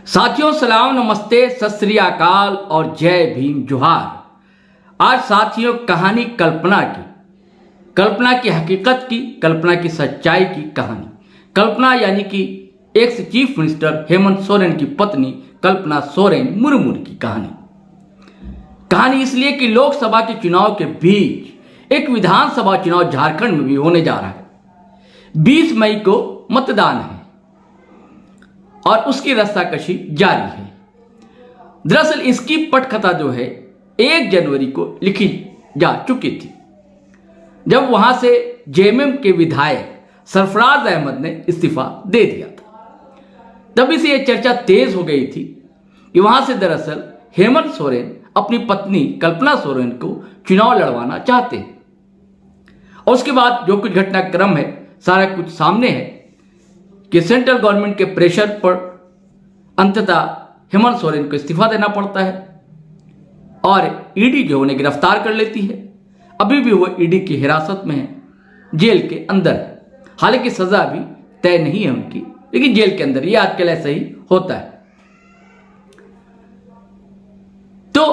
साथियों सलाम नमस्ते सत श्री अकाल और जय भीम जोहार। आज साथियों कहानी कल्पना की हकीकत की, कल्पना की सच्चाई की कहानी। कल्पना यानी कि ex chief minister Hemant Soren की पत्नी कल्पना सोरेन मुर्मू की कहानी इसलिए कि लोकसभा के चुनाव के बीच एक विधानसभा चुनाव झारखंड में भी होने जा रहा है। 20 मई को मतदान है और उसकी रस्साकशी जारी है। दरअसल इसकी पटकथा जो है 1 जनवरी को लिखी जा चुकी थी, जब वहां से जेएमएम के विधायक सरफराज अहमद ने इस्तीफा दे दिया था। तभी से यह चर्चा तेज हो गई थी कि वहां से दरअसल हेमंत सोरेन अपनी पत्नी कल्पना सोरेन को चुनाव लड़वाना चाहते हैं। और उसके बाद जो कुछ घटनाक्रम है सारा कुछ सामने है कि सेंट्रल गवर्नमेंट के प्रेशर पर अंततः हेमंत सोरेन को इस्तीफा देना पड़ता है और ईडी जो उन्हें गिरफ्तार कर लेती है। अभी भी वो ईडी की हिरासत में है, जेल के अंदर है। हालांकि सजा भी तय नहीं है उनकी, लेकिन जेल के अंदर, ये आजकल ऐसा ही होता है। तो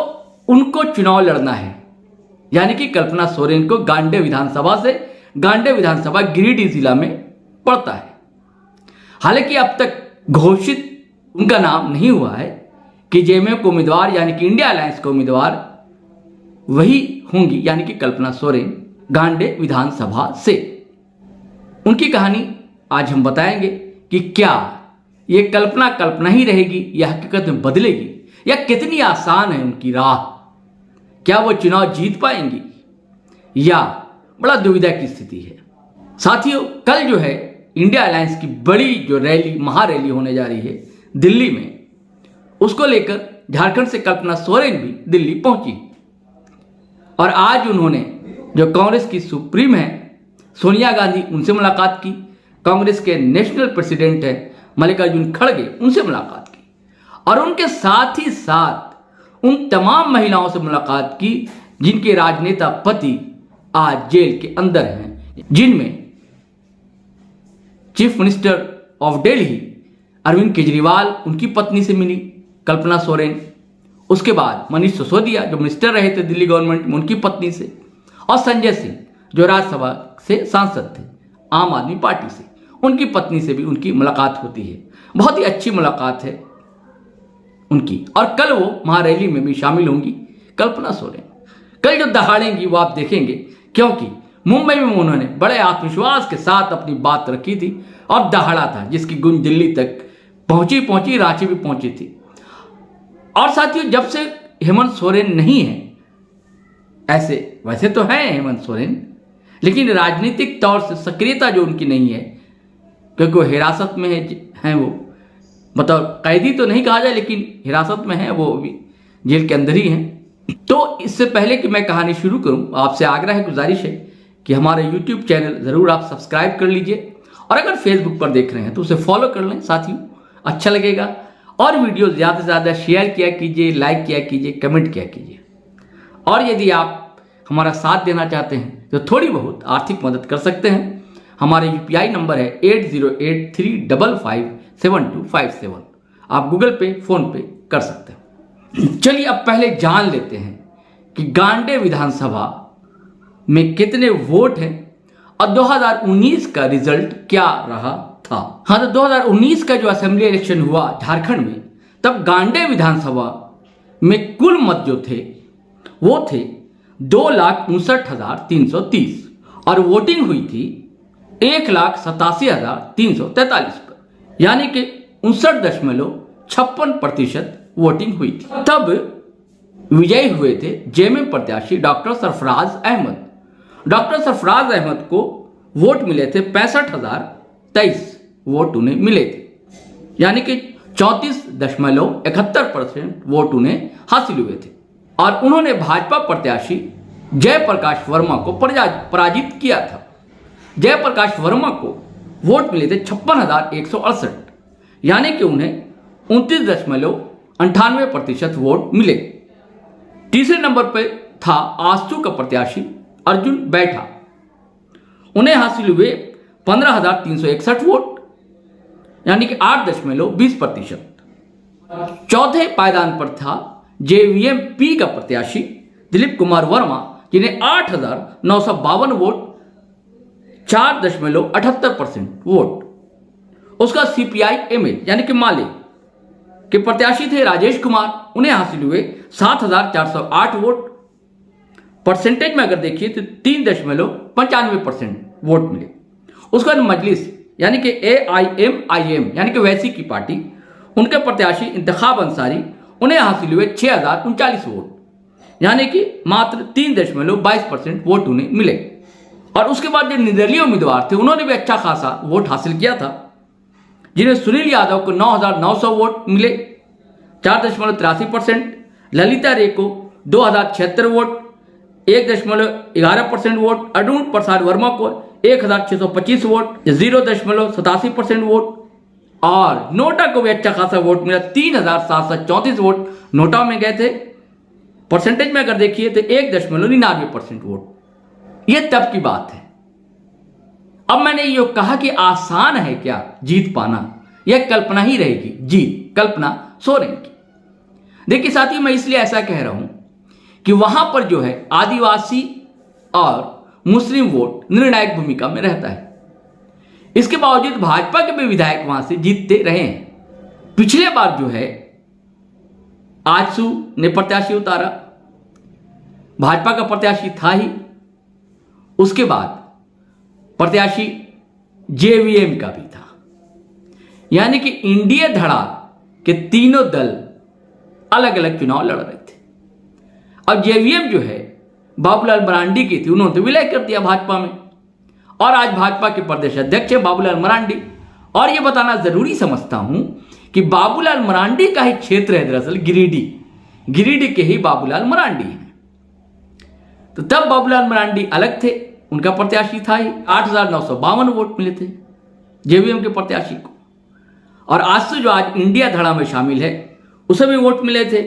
उनको चुनाव लड़ना है, यानी कि कल्पना सोरेन को गांडे विधानसभा गिरिडीह जिला में पड़ता है। हालांकि अब तक घोषित उनका नाम नहीं हुआ है कि जेएमएम को उम्मीदवार यानी कि इंडिया अलायंस को उम्मीदवार वही होंगी, यानी कि कल्पना सोरेन गांडे विधानसभा से। उनकी कहानी आज हम बताएंगे कि क्या ये कल्पना ही रहेगी या हकीकत में बदलेगी, या कितनी आसान है उनकी राह। क्या वो चुनाव जीत पाएंगी या बड़ा दुविधा की स्थिति है। साथियों, कल जो है इंडिया अलायंस की बड़ी जो रैली, महारैली होने जा रही है दिल्ली में, उसको लेकर झारखंड से कल्पना सोरेन भी दिल्ली पहुंची और आज उन्होंने जो कांग्रेस की सुप्रीम है सोनिया गांधी, उनसे मुलाकात की। कांग्रेस के नेशनल प्रेसिडेंट है मल्लिकार्जुन खड़गे, उनसे मुलाकात की और उनके साथ ही साथ उन तमाम महिलाओं से मुलाकात की जिनके राजनेता पति आज जेल के अंदर हैं, जिनमें chief minister of Delhi Arvind Kejriwal, उनकी पत्नी से मिली कल्पना सोरेन। उसके बाद मनीष सिसोदिया जो मिनिस्टर रहे थे दिल्ली गवर्नमेंट में, उनकी पत्नी से, और संजय सिंह जो राज्यसभा से सांसद थे आम आदमी पार्टी से, उनकी पत्नी से भी उनकी मुलाकात होती है। बहुत ही अच्छी मुलाकात है उनकी। और कल वो महारैली में भी शामिल होंगी कल्पना सोरेन। कल जो दहाड़ेंगी वो आप देखेंगे, क्योंकि मुंबई में उन्होंने बड़े आत्मविश्वास के साथ अपनी बात रखी थी और दहाड़ा था, जिसकी गूंज दिल्ली तक पहुंची, रांची भी पहुंची थी। और साथियों, जब से हेमंत सोरेन नहीं है, ऐसे वैसे तो है हेमंत सोरेन, लेकिन राजनीतिक तौर से सक्रियता जो उनकी नहीं है, क्योंकि वो हिरासत में है वो, मतलब कैदी तो नहीं कहा जाए, लेकिन हिरासत में है, वो भी जेल के अंदर ही हैं। तो इससे पहले कि मैं कहानी शुरू करूं, आपसे आग्रह है, गुजारिश है कि हमारे YouTube चैनल ज़रूर आप सब्सक्राइब कर लीजिए और अगर फेसबुक पर देख रहे हैं तो उसे फॉलो कर लें साथियों, अच्छा लगेगा। और वीडियो ज़्यादा से ज़्यादा शेयर किया कीजिए, लाइक किया कीजिए, कमेंट किया कीजिए। और यदि आप हमारा साथ देना चाहते हैं तो थोड़ी बहुत आर्थिक मदद कर सकते हैं। हमारे UPI नंबर है 8083557257। आप गूगल पे, फोन पे कर सकते हैं। चलिए अब पहले जान लेते हैं कि गांडे विधानसभा में कितने वोट हैं और 2019 का रिजल्ट क्या रहा था। हाँ, तो 2019 का जो असेंबली इलेक्शन हुआ झारखंड में, तब गांडे विधानसभा में कुल मत जो थे वो थे 2,59,330 और वोटिंग हुई थी 1,87,343 पर, यानी कि 59.56% वोटिंग हुई थी। तब विजयी हुए थे जेएमएम प्रत्याशी डॉक्टर सरफराज अहमद। डॉक्टर सरफराज अहमद को वोट मिले थे 65,023 वोट उन्हें मिले थे, यानी कि 34.71% वोट उन्हें हासिल हुए थे। और उन्होंने भाजपा प्रत्याशी जयप्रकाश वर्मा को पराजित किया था। जयप्रकाश वर्मा को वोट मिले थे 56,168, यानी कि उन्हें 29.98% वोट मिले। तीसरे नंबर पर था आजसू का प्रत्याशी अर्जुन बैठा, उन्हें हासिल हुए 15,361 वोट, यानी कि 8.20%। चौथे पायदान पर था जेवीएम-पी का प्रत्याशी दिलीप कुमार वर्मा, जिन्हें 8,952 वोट, 4.78% वोट। उसका सीपीआई-एमएल यानी कि माले के प्रत्याशी थे राजेश कुमार, उन्हें हासिल हुए 7,408 वोट। परसेंटेज में अगर देखिए तो 3.95% वोट मिले। उसके बाद मजलिस यानी कि AIMIM यानी कि वैसी की पार्टी, उनके प्रत्याशी इंतखाब अंसारी, उन्हें हासिल हुए 6,039 वोट, यानी कि मात्र 3.22% वोट उन्हें मिले। और उसके बाद जो निर्दलीय उम्मीदवार थे उन्होंने भी अच्छा खासा वोट हासिल किया था, जिन्हें सुनील यादव को 9,900 वोट मिले, 4.83%, ललिता रे को 2,076 वोट, 1.11% वोट, अरुण प्रसाद वर्मा को 1,625 वोट, 0.87% वोट, और नोटा को भी अच्छा खासा वोट मिला, 3,734 वोट नोटा में गए थे। परसेंटेज में अगर देखिए तो 1.99% वोट। यह तब की बात है। अब मैंने ये कहा कि आसान है क्या जीत पाना, यह कल्पना ही रहेगी जीत कल्पना सोरेन की। देखिए साथियों, मैं इसलिए ऐसा कह रहा हूं कि वहां पर जो है आदिवासी और मुस्लिम वोट निर्णायक भूमिका में रहता है। इसके बावजूद भाजपा के भी विधायक वहां से जीतते रहे हैं। पिछले बार जो है आजसू ने प्रत्याशी उतारा, भाजपा का प्रत्याशी था ही। उसके बाद प्रत्याशी जेवीएम का भी था, यानी कि इंडिया धड़ा के तीनों दल अलग अलग चुनाव लड़ रहे थे। अब जेवीएम जो है बाबूलाल मरांडी की थी, उन्होंने तो विलय कर दिया भाजपा में, और आज भाजपा के प्रदेश अध्यक्ष है बाबूलाल मरांडी। और यह बताना जरूरी समझता हूं कि बाबूलाल मरांडी का ही क्षेत्र है दरअसल गिरिडीह के ही बाबूलाल मरांडी हैं। तो तब बाबूलाल मरांडी अलग थे, उनका प्रत्याशी था ही, 8,952 वोट मिले थे जेवीएम के प्रत्याशी को। और आजसू जो आज इंडिया धड़ा में शामिल है उसे भी वोट मिले थे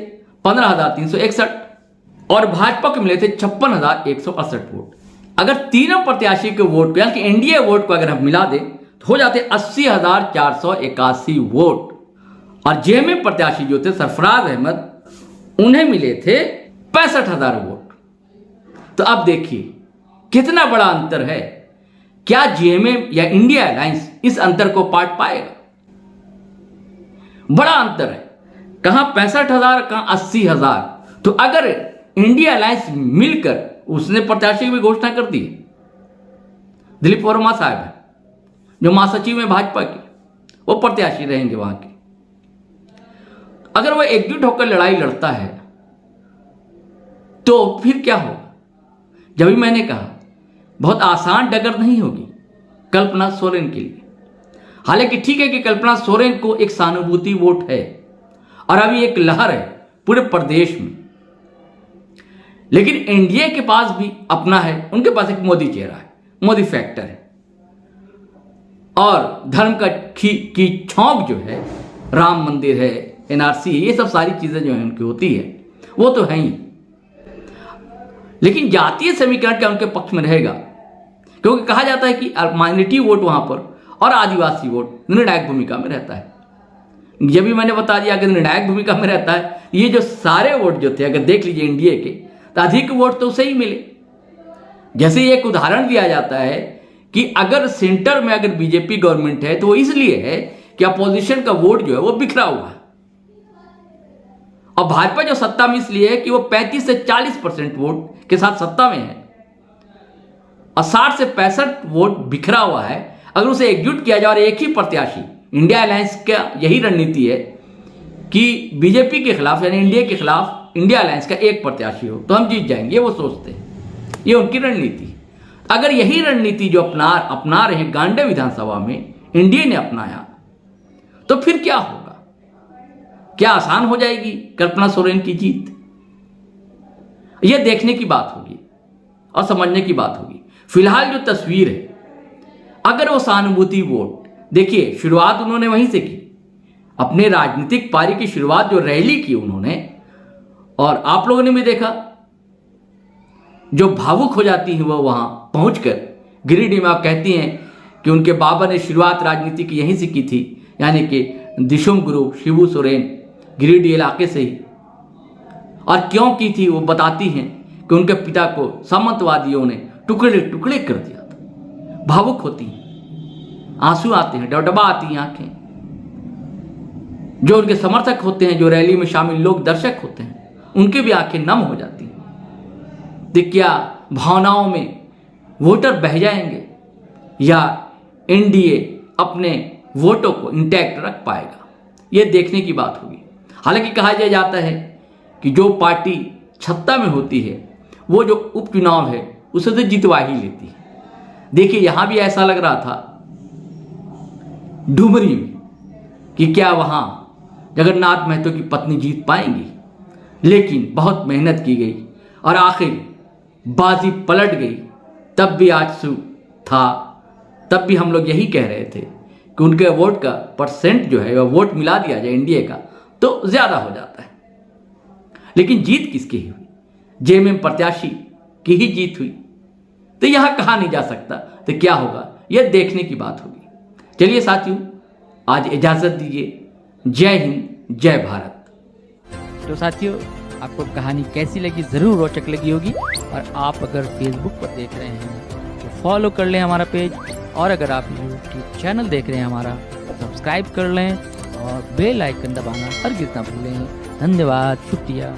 15,361, और भाजपा को मिले थे 56,168 वोट। अगर तीनों प्रत्याशी के वोट यानी कि एनडीए वोट को अगर हम मिला दें तो हो जाते 80,481 वोट। और जेएमएम प्रत्याशी जो थे सरफराज अहमद, उन्हें मिले थे 65,000 वोट। तो अब देखिए कितना बड़ा अंतर है। क्या जेएमएम या इंडिया अलायंस इस अंतर को पाट पाएगा? बड़ा अंतर है, कहां 65,000 कहां 80,000। तो अगर इंडिया अलायंस मिलकर, उसने प्रत्याशी की भी घोषणा कर दी, दिलीप वर्मा साहब है जो महासचिव है भाजपा के, वो प्रत्याशी रहेंगे वहां के। अगर वह एकजुट होकर लड़ाई लड़ता है तो फिर क्या होगा? जब भी मैंने कहा बहुत आसान डगर नहीं होगी कल्पना सोरेन के लिए। हालांकि ठीक है कि कल्पना सोरेन को एक सहानुभूति वोट है और अभी एक लहर है पूरे प्रदेश में, लेकिन एनडीए के पास भी अपना है, उनके पास एक मोदी चेहरा है, मोदी फैक्टर है, और धर्म की छौंक जो है, राम मंदिर है, एनआरसी, ये सब सारी चीजें जो है उनकी होती है, वो तो है ही। लेकिन जातीय समीकरण क्या उनके पक्ष में रहेगा? क्योंकि कहा जाता है कि माइनॉरिटी वोट वहां पर और आदिवासी वोट निर्णायक भूमिका में रहता है। ये भी मैंने बता दिया, अगर निर्णायक भूमिका में रहता है, ये जो सारे वोट जो थे अगर देख लीजिए एनडीए के, तो अधिक वोट तो उसे ही मिले। जैसे एक उदाहरण दिया जाता है कि अगर सेंटर में अगर बीजेपी गवर्नमेंट है तो वो इसलिए है कि अपोजिशन का वोट जो है वो बिखरा हुआ है, और भाजपा जो सत्ता में इसलिए है कि वो 35 से 40% वोट के साथ सत्ता में है, और 60 से 65 वोट बिखरा हुआ है। अगर उसे एकजुट किया जाए और एक ही प्रत्याशी, इंडिया अलायंस का यही रणनीति है कि बीजेपी के खिलाफ यानी इंडिया के खिलाफ इंडिया अलायंस का एक प्रत्याशी हो तो हम जीत जाएंगे, वो सोचते हैं, ये उनकी रणनीति। अगर यही रणनीति जो अपना रहे गांडे विधानसभा में इंडिया ने अपनाया तो फिर क्या होगा? क्या आसान हो जाएगी कल्पना सोरेन की जीत? यह देखने की बात होगी और समझने की बात होगी। फिलहाल जो तस्वीर है, अगर वो सहानुभूति वोट, देखिए शुरुआत उन्होंने वहीं से की, अपने राजनीतिक पारी की शुरुआत जो रैली की उन्होंने, और आप लोगों ने भी देखा जो भावुक हो जाती है वो वहां पहुंचकर गिरिडीह में। आप कहती हैं कि उनके बाबा ने शुरुआत राजनीति की यहीं से की थी, यानी कि दिशुम गुरु शिबू सोरेन गिरिडीह इलाके से ही। और क्यों की थी वो बताती हैं कि उनके पिता को सामंतवादियों ने टुकड़े टुकड़े कर दिया था। भावुक होती हैं, आंसू आते हैं, डबडबा आती हैं आंखें। जो उनके समर्थक होते हैं, जो रैली में शामिल लोग दर्शक होते हैं, उनके भी आंखें नम हो जाती हैं। तो क्या भावनाओं में वोटर बह जाएंगे या एनडीए अपने वोटों को इंटैक्ट रख पाएगा, यह देखने की बात होगी। हालांकि कहा जाता है कि जो पार्टी सत्ता में होती है वो जो उपचुनाव है उसे तो जितवा ही लेती है। देखिए यहां भी ऐसा लग रहा था डुमरी में कि क्या वहां जगन्नाथ महतो की पत्नी जीत पाएंगी, लेकिन बहुत मेहनत की गई और आखिर बाजी पलट गई। तब भी आजसू था, तब भी हम लोग यही कह रहे थे कि उनके वोट का परसेंट जो है वह वोट मिला दिया जाए एनडीए का तो ज्यादा हो जाता है। लेकिन जीत किसकी हुई? जेएमएम प्रत्याशी की ही जीत हुई। तो यहां कहा नहीं जा सकता, तो क्या होगा यह देखने की बात होगी। चलिए साथियों, आज इजाजत दीजिए। जय हिंद, जय भारत। तो साथियों, आपको कहानी कैसी लगी जरूर रोचक लगी होगी। और आप अगर फेसबुक पर देख रहे हैं तो फॉलो कर लें हमारा पेज, और अगर आप यूट्यूब चैनल देख रहे हैं हमारा, सब्सक्राइब कर लें और बेल आइकन दबाना हरगिज़ ना भूलें। धन्यवाद, शुक्रिया।